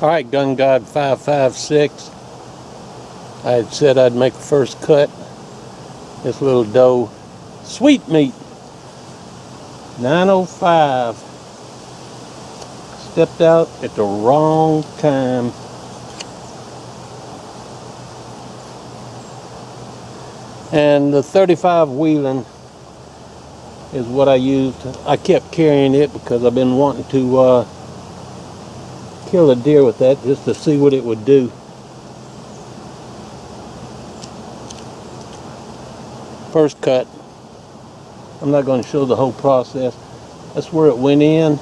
Alright, Gun God 556. I had said I'd make the first cut. This little doe, sweet meat, 905. Stepped out at the wrong time. And the 35 Wheeling is what I used. I kept carrying it because I've been wanting to kill a deer with that just to see what it would do. First cut. I'm not going to show the whole process. That's where it went in.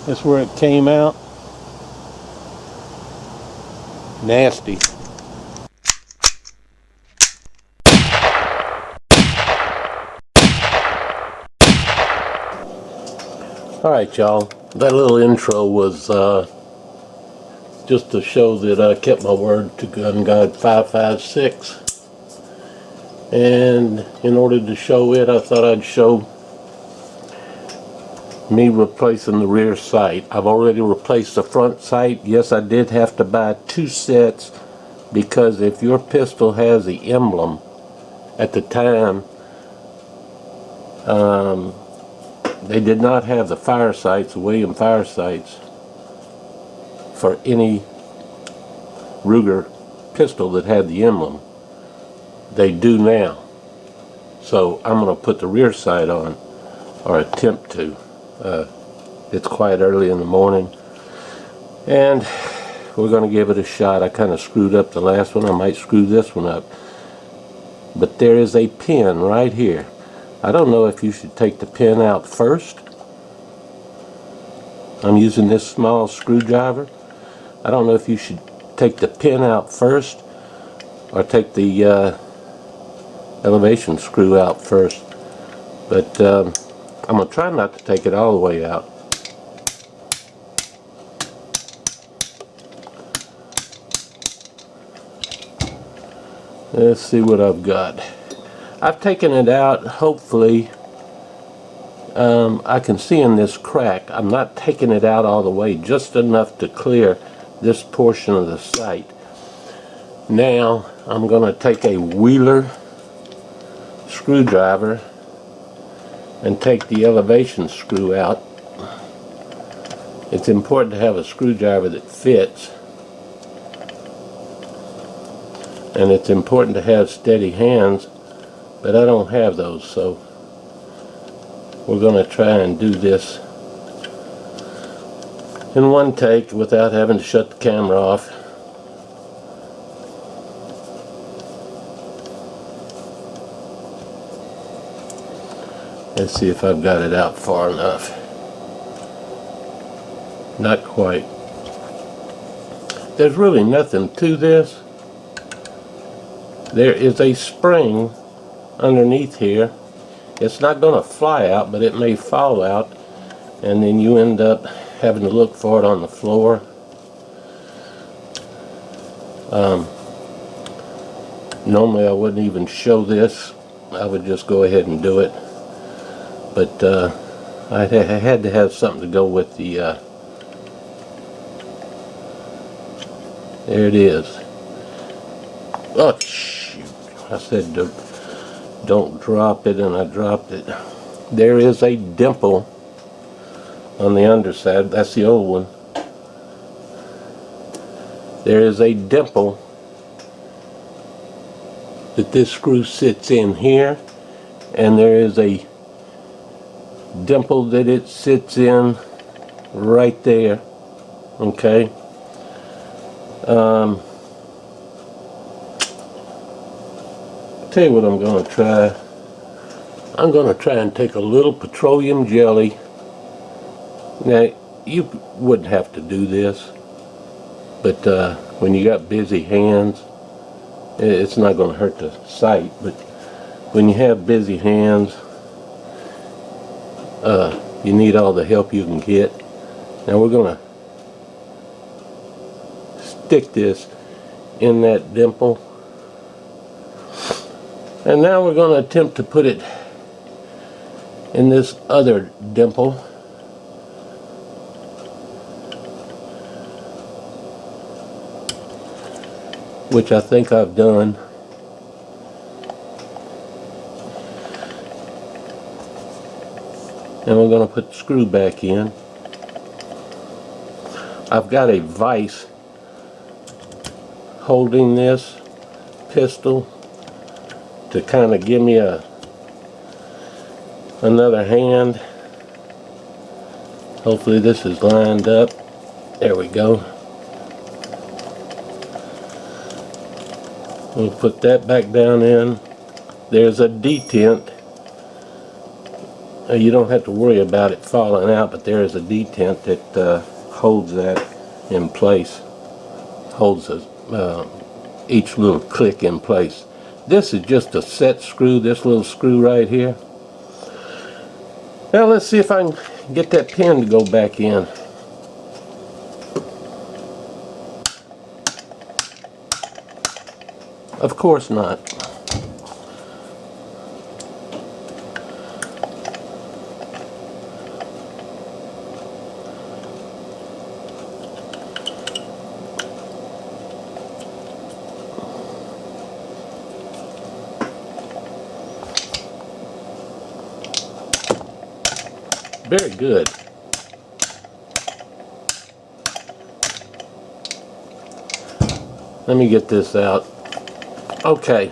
That's where it came out. Nasty. Alright, y'all. That little intro was just to show that I kept my word to Gun God 556. And in order to show it, I thought I'd show me replacing the rear sight. I've already replaced the front sight. Yes, I did have to buy 2 sets because if your pistol has the emblem at the time, they did not have the fire sights, the William fire sights, for any Ruger pistol that had the emblem. They do now. So I'm going to put the rear sight on, or attempt to. It's quite early in the morning, and we're going to give it a shot. I kind of screwed up the last one. I might screw this one up. But there is a pin right here. I don't know if you should take the pin out first. I'm using this small screwdriver. I don't know if you should take the pin out first or take the elevation screw out first. But I'm going to try not to take it all the way out. Let's see what I've got. I've taken it out. Hopefully I can see in this crack. I'm not taking it out all the way, just enough to clear this portion of the sight. Now I'm going to take a Wheeler screwdriver and take the elevation screw out. It's important to have a screwdriver that fits, and it's important to have steady hands, but I don't have those, so we're going to try and do this in one take without having to shut the camera off. Let's see if I've got it out far enough. Not quite. There's really nothing to this. There is a spring underneath here. It's not going to fly out, but it may fall out, and then you end up having to look for it on the floor. Normally I wouldn't even show this. I would just go ahead and do it. But I had to have something to go with the there it is. Oh shoot, I said don't drop it, and I dropped it. There is a dimple on the underside. That's the old one. There is a dimple that this screw sits in here, and there is a dimple that it sits in right there. Okay. I'll tell you what I'm going to try. I'm going to try and take a little petroleum jelly. Now, you wouldn't have to do this, but when you got busy hands, it's not going to hurt the sight, but when you have busy hands, you need all the help you can get. Now we're going to stick this in that dimple, and now we're going to attempt to put it in this other dimple. Which I think I've done. And we're going to put the screw back in. I've got a vise holding this pistol to kind of give me another hand. Hopefully this is lined up. There we go. We'll put that back down in. There's a detent. You don't have to worry about it falling out, but there is a detent that holds that in place. Holds each little click in place. This is just a set screw, this little screw right here. Now let's see if I can get that pin to go back in. Of course not. Very good. Let me get this out. Okay.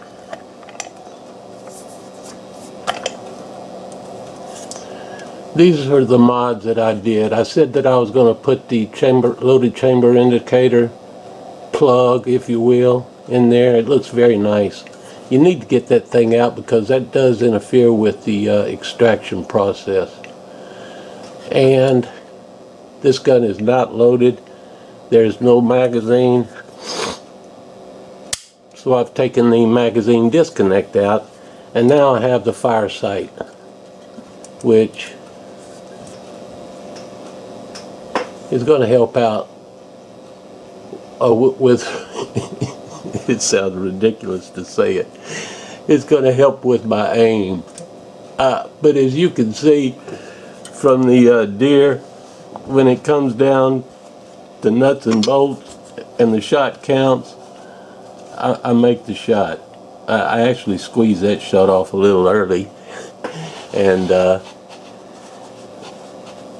These are the mods that I did. I said that I was going to put the loaded chamber indicator plug, if you will, in there. It looks very nice. You need to get that thing out because that does interfere with the extraction process. And this gun is not loaded. There's no magazine. So I've taken the magazine disconnect out, and now I have the fire sight, which is going to help out with it sounds ridiculous to say it. It's going to help with my aim. But as you can see from the deer, when it comes down to nuts and bolts and the shot counts, I make the shot. I actually squeezed that shot off a little early, and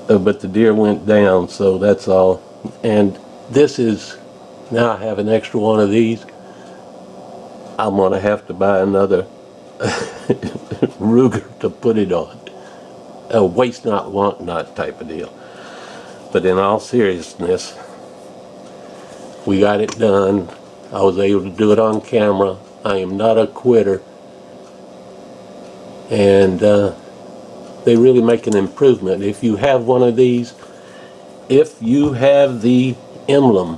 but the deer went down, so that's all. And this is, now I have an extra one of these. I'm gonna have to buy another Ruger to put it on. A waste not, want not type of deal. But in all seriousness, we got it done. I was able to do it on camera. I am not a quitter. And they really make an improvement. If you have one of these, if you have the emblem,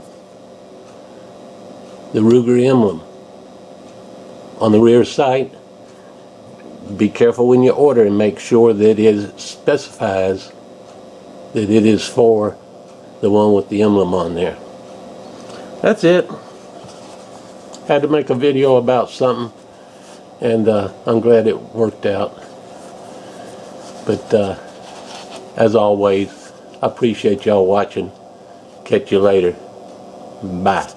the Ruger emblem on the rear sight, be careful when you order and make sure that it specifies that it is for the one with the emblem on there. That's it. Had to make a video about something, and I'm glad it worked out. But as always, I appreciate y'all watching. Catch you later. Bye.